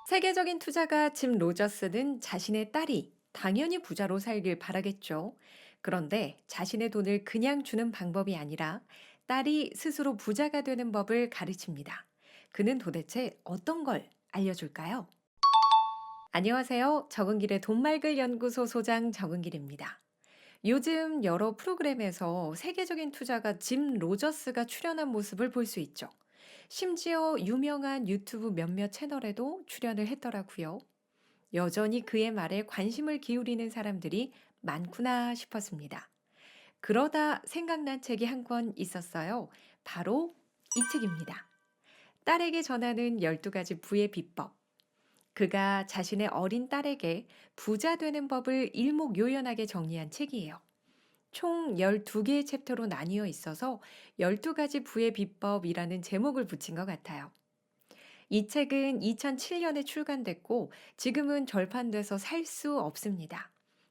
세계적인 투자가 짐 로저스는 자신의 딸이 당연히 부자로 살길 바라겠죠. 그런데 자신의 돈을 그냥 주는 방법이 아니라 딸이 스스로 부자가 되는 법을 가르칩니다. 그는 도대체 어떤 걸 알려줄까요? 안녕하세요. 적은길의 돈말글 연구소 소장 적은길입니다. 요즘 여러 프로그램에서 세계적인 투자가 짐 로저스가 출연한 모습을 볼 수 있죠. 심지어 유명한 유튜브 몇몇 채널에도 출연을 했더라고요. 여전히 그의 말에 관심을 기울이는 사람들이 많구나 싶었습니다. 그러다 생각난 책이 한 권 있었어요. 바로 이 책입니다. 딸에게 전하는 12가지 부의 비법. 그가 자신의 어린 딸에게 부자 되는 법을 일목요연하게 정리한 책이에요. 총 12개의 챕터로 나뉘어 있어서 12가지 부의 비법이라는 제목을 붙인 것 같아요. 이 책은 2007년에 출간됐고 지금은 절판돼서 살 수 없습니다.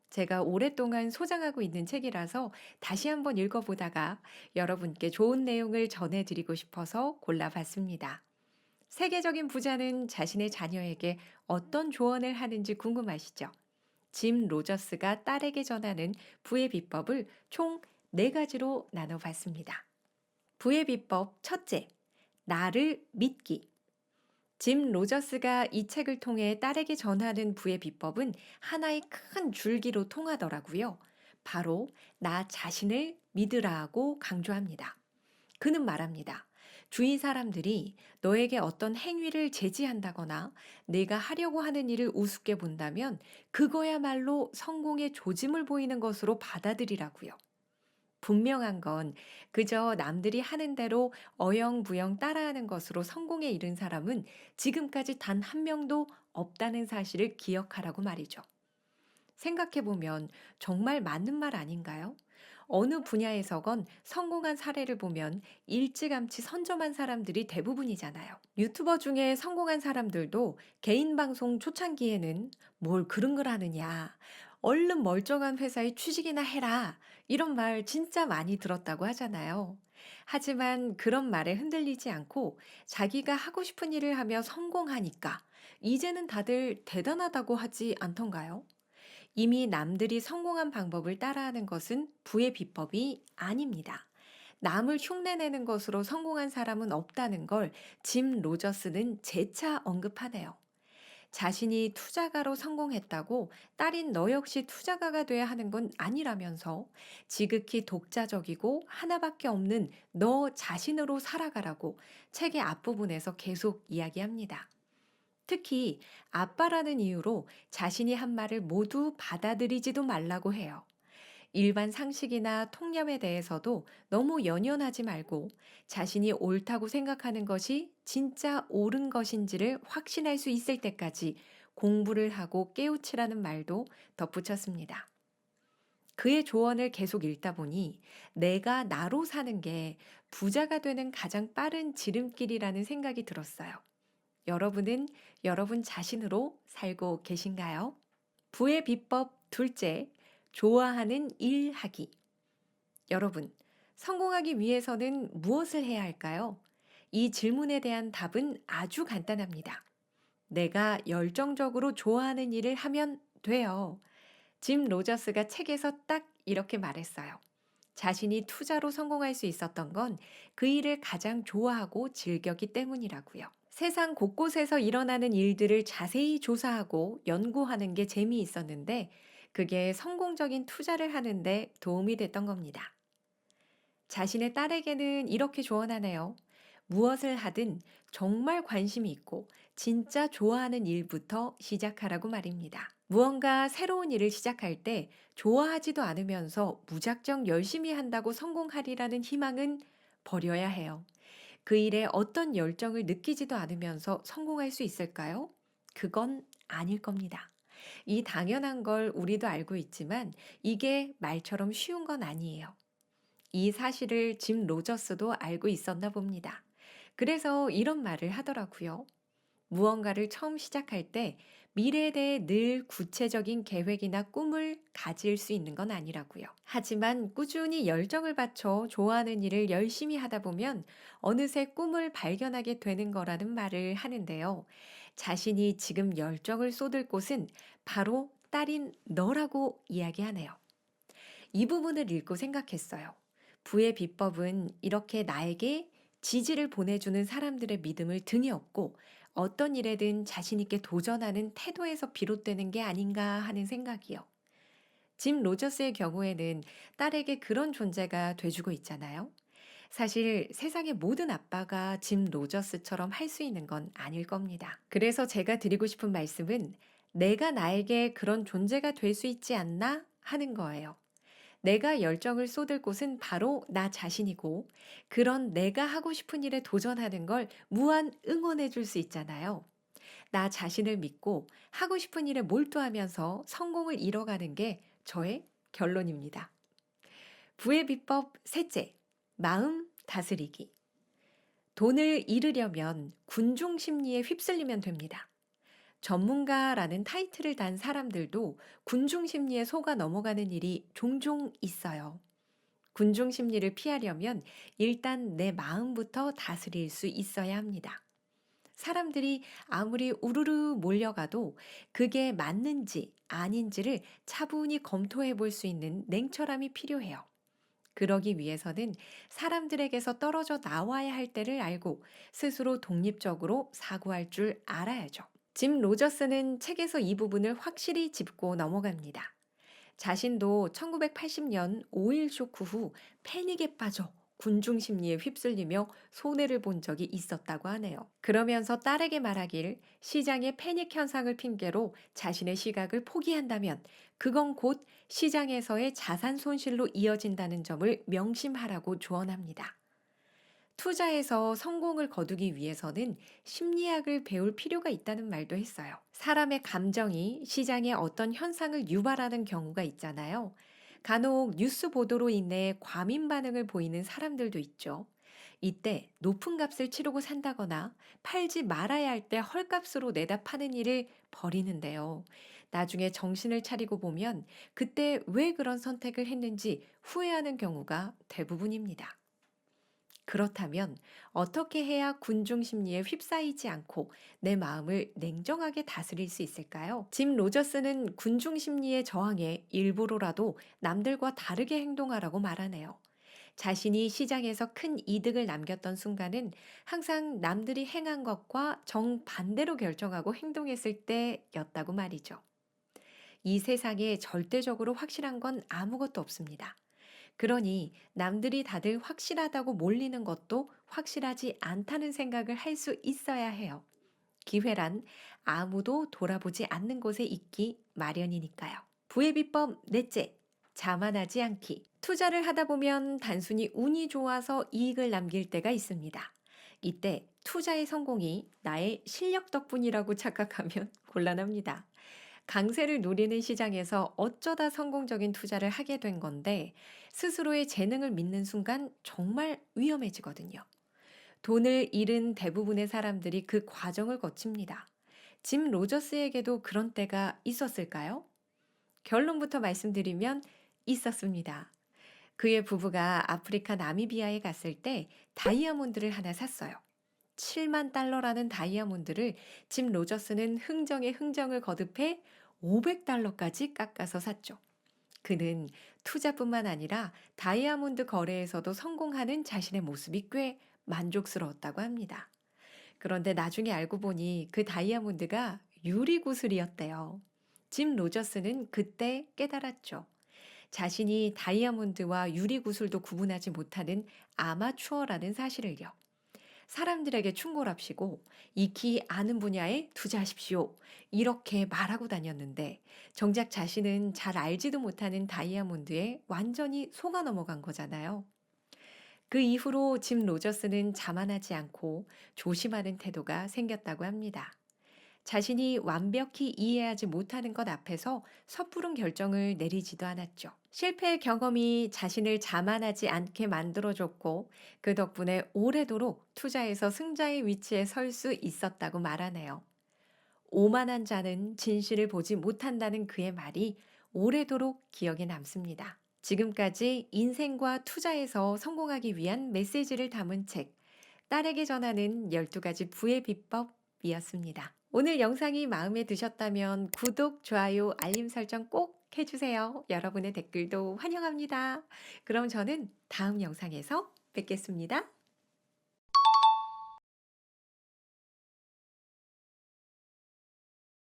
제가 오랫동안 소장하고 있는 책이라서 다시 한번 읽어보다가 여러분께 좋은 내용을 전해드리고 싶어서 골라봤습니다. 세계적인 부자는 자신의 자녀에게 어떤 조언을 하는지 궁금하시죠? 짐 로저스가 딸에게 전하는 부의 비법을 총 4가지로 나눠봤습니다. 부의 비법 첫째, 나를 믿기. 짐 로저스가 이 책을 통해 딸에게 전하는 부의 비법은 하나의 큰 줄기로 통하더라고요. 바로 나 자신을 믿으라고 강조합니다. 그는 말합니다. 주위 사람들이 너에게 어떤 행위를 제지한다거나 내가 하려고 하는 일을 우습게 본다면 그거야말로 성공의 조짐을 보이는 것으로 받아들이라고요. 분명한 건 그저 남들이 하는 대로 어영부영 따라하는 것으로 성공에 이른 사람은 지금까지 단 한 명도 없다는 사실을 기억하라고 말이죠. 생각해보면 정말 맞는 말 아닌가요? 어느 분야에서건 성공한 사례를 보면 일찌감치 선점한 사람들이 대부분이잖아요. 유튜버 중에 성공한 사람들도 개인 방송 초창기에는 뭘 그런 걸 하느냐, 얼른 멀쩡한 회사에 취직이나 해라, 이런 말 진짜 많이 들었다고 하잖아요. 하지만 그런 말에 흔들리지 않고 자기가 하고 싶은 일을 하며 성공하니까 이제는 다들 대단하다고 하지 않던가요? 이미 남들이 성공한 방법을 따라하는 것은 부의 비법이 아닙니다. 남을 흉내내는 것으로 성공한 사람은 없다는 걸 짐 로저스는 재차 언급하네요. 자신이 투자가로 성공했다고 딸인 너 역시 투자가가 돼야 하는 건 아니라면서 지극히 독자적이고 하나밖에 없는 너 자신으로 살아가라고 책의 앞부분에서 계속 이야기합니다. 특히 아빠라는 이유로 자신이 한 말을 모두 받아들이지도 말라고 해요. 일반 상식이나 통념에 대해서도 너무 연연하지 말고 자신이 옳다고 생각하는 것이 진짜 옳은 것인지를 확신할 수 있을 때까지 공부를 하고 깨우치라는 말도 덧붙였습니다. 그의 조언을 계속 읽다 보니 내가 나로 사는 게 부자가 되는 가장 빠른 지름길이라는 생각이 들었어요. 여러분은 여러분 자신으로 살고 계신가요? 부의 비법 둘째, 좋아하는 일 하기. 여러분, 성공하기 위해서는 무엇을 해야 할까요? 이 질문에 대한 답은 아주 간단합니다. 내가 열정적으로 좋아하는 일을 하면 돼요. 짐 로저스가 책에서 딱 이렇게 말했어요. 자신이 투자로 성공할 수 있었던 건 그 일을 가장 좋아하고 즐겼기 때문이라고요. 세상 곳곳에서 일어나는 일들을 자세히 조사하고 연구하는 게 재미있었는데 그게 성공적인 투자를 하는데 도움이 됐던 겁니다. 자신의 딸에게는 이렇게 조언하네요. 무엇을 하든 정말 관심이 있고 진짜 좋아하는 일부터 시작하라고 말입니다. 무언가 새로운 일을 시작할 때 좋아하지도 않으면서 무작정 열심히 한다고 성공하리라는 희망은 버려야 해요. 그 일에 어떤 열정을 느끼지도 않으면서 성공할 수 있을까요? 그건 아닐 겁니다. 이 당연한 걸 우리도 알고 있지만 이게 말처럼 쉬운 건 아니에요. 이 사실을 짐 로저스도 알고 있었나 봅니다. 그래서 이런 말을 하더라고요. 무언가를 처음 시작할 때 미래에 대해 늘 구체적인 계획이나 꿈을 가질 수 있는 건 아니라고요. 하지만 꾸준히 열정을 바쳐 좋아하는 일을 열심히 하다 보면 어느새 꿈을 발견하게 되는 거라는 말을 하는데요. 자신이 지금 열정을 쏟을 곳은 바로 딸인 너라고 이야기하네요. 이 부분을 읽고 생각했어요. 부의 비법은 이렇게 나에게 지지를 보내주는 사람들의 믿음을 등에 업고 어떤 일에든 자신있게 도전하는 태도에서 비롯되는 게 아닌가 하는 생각이요. 짐 로저스의 경우에는 딸에게 그런 존재가 돼주고 있잖아요. 사실 세상의 모든 아빠가 짐 로저스처럼 할 수 있는 건 아닐 겁니다. 그래서 제가 드리고 싶은 말씀은 내가 나에게 그런 존재가 될 수 있지 않나 하는 거예요. 내가 열정을 쏟을 곳은 바로 나 자신이고, 그런 내가 하고 싶은 일에 도전하는 걸 무한 응원해 줄 수 있잖아요. 나 자신을 믿고 하고 싶은 일에 몰두하면서 성공을 이뤄가는 게 저의 결론입니다. 부의 비법 셋째, 마음 다스리기. 돈을 잃으려면 군중 심리에 휩쓸리면 됩니다. 전문가라는 타이틀을 단 사람들도 군중 심리에 속아 넘어가는 일이 종종 있어요. 군중 심리를 피하려면 일단 내 마음부터 다스릴 수 있어야 합니다. 사람들이 아무리 우르르 몰려가도 그게 맞는지 아닌지를 차분히 검토해 볼 수 있는 냉철함이 필요해요. 그러기 위해서는 사람들에게서 떨어져 나와야 할 때를 알고 스스로 독립적으로 사고할 줄 알아야죠. 짐 로저스는 책에서 이 부분을 확실히 짚고 넘어갑니다. 자신도 1980년 5.1 쇼크 후 패닉에 빠져 군중 심리에 휩쓸리며 손해를 본 적이 있었다고 하네요. 그러면서 딸에게 말하길 시장의 패닉 현상을 핑계로 자신의 시각을 포기한다면 그건 곧 시장에서의 자산 손실로 이어진다는 점을 명심하라고 조언합니다. 투자에서 성공을 거두기 위해서는 심리학을 배울 필요가 있다는 말도 했어요. 사람의 감정이 시장에 어떤 현상을 유발하는 경우가 있잖아요. 간혹 뉴스 보도로 인해 과민 반응을 보이는 사람들도 있죠. 이때 높은 값을 치르고 산다거나 팔지 말아야 할 때 헐값으로 내다 파는 일을 벌이는데요. 나중에 정신을 차리고 보면 그때 왜 그런 선택을 했는지 후회하는 경우가 대부분입니다. 그렇다면 어떻게 해야 군중 심리에 휩싸이지 않고 내 마음을 냉정하게 다스릴 수 있을까요? 짐 로저스는 군중 심리에 저항해 일부러라도 남들과 다르게 행동하라고 말하네요. 자신이 시장에서 큰 이득을 남겼던 순간은 항상 남들이 행한 것과 정반대로 결정하고 행동했을 때였다고 말이죠. 이 세상에 절대적으로 확실한 건 아무것도 없습니다. 그러니 남들이 다들 확실하다고 몰리는 것도 확실하지 않다는 생각을 할 수 있어야 해요. 기회란 아무도 돌아보지 않는 곳에 있기 마련이니까요. 부의 비법 넷째, 자만하지 않기. 투자를 하다 보면 단순히 운이 좋아서 이익을 남길 때가 있습니다. 이때 투자의 성공이 나의 실력 덕분이라고 착각하면 곤란합니다. 강세를 노리는 시장에서 어쩌다 성공적인 투자를 하게 된 건데 스스로의 재능을 믿는 순간 정말 위험해지거든요. 돈을 잃은 대부분의 사람들이 그 과정을 거칩니다. 짐 로저스에게도 그런 때가 있었을까요? 결론부터 말씀드리면 있었습니다. 그의 부부가 아프리카 나미비아에 갔을 때 다이아몬드를 하나 샀어요. 7만 달러라는 다이아몬드를 짐 로저스는 흥정에 흥정을 거듭해 500달러까지 깎아서 샀죠. 그는 투자뿐만 아니라 다이아몬드 거래에서도 성공하는 자신의 모습이 꽤 만족스러웠다고 합니다. 그런데 나중에 알고 보니 그 다이아몬드가 유리구슬이었대요. 짐 로저스는 그때 깨달았죠. 자신이 다이아몬드와 유리구슬도 구분하지 못하는 아마추어라는 사실을요. 사람들에게 충고랍시고 익히 아는 분야에 투자하십시오. 이렇게 말하고 다녔는데 정작 자신은 잘 알지도 못하는 다이아몬드에 완전히 속아 넘어간 거잖아요. 그 이후로 짐 로저스는 자만하지 않고 조심하는 태도가 생겼다고 합니다. 자신이 완벽히 이해하지 못하는 것 앞에서 섣부른 결정을 내리지도 않았죠. 실패의 경험이 자신을 자만하지 않게 만들어줬고 그 덕분에 오래도록 투자에서 승자의 위치에 설 수 있었다고 말하네요. 오만한 자는 진실을 보지 못한다는 그의 말이 오래도록 기억에 남습니다. 지금까지 인생과 투자에서 성공하기 위한 메시지를 담은 책, 딸에게 전하는 12가지 부의 비법이었습니다. 오늘 영상이 마음에 드셨다면 구독, 좋아요, 알림 설정 꼭 해주세요. 여러분의 댓글도 환영합니다. 그럼 저는 다음 영상에서 뵙겠습니다.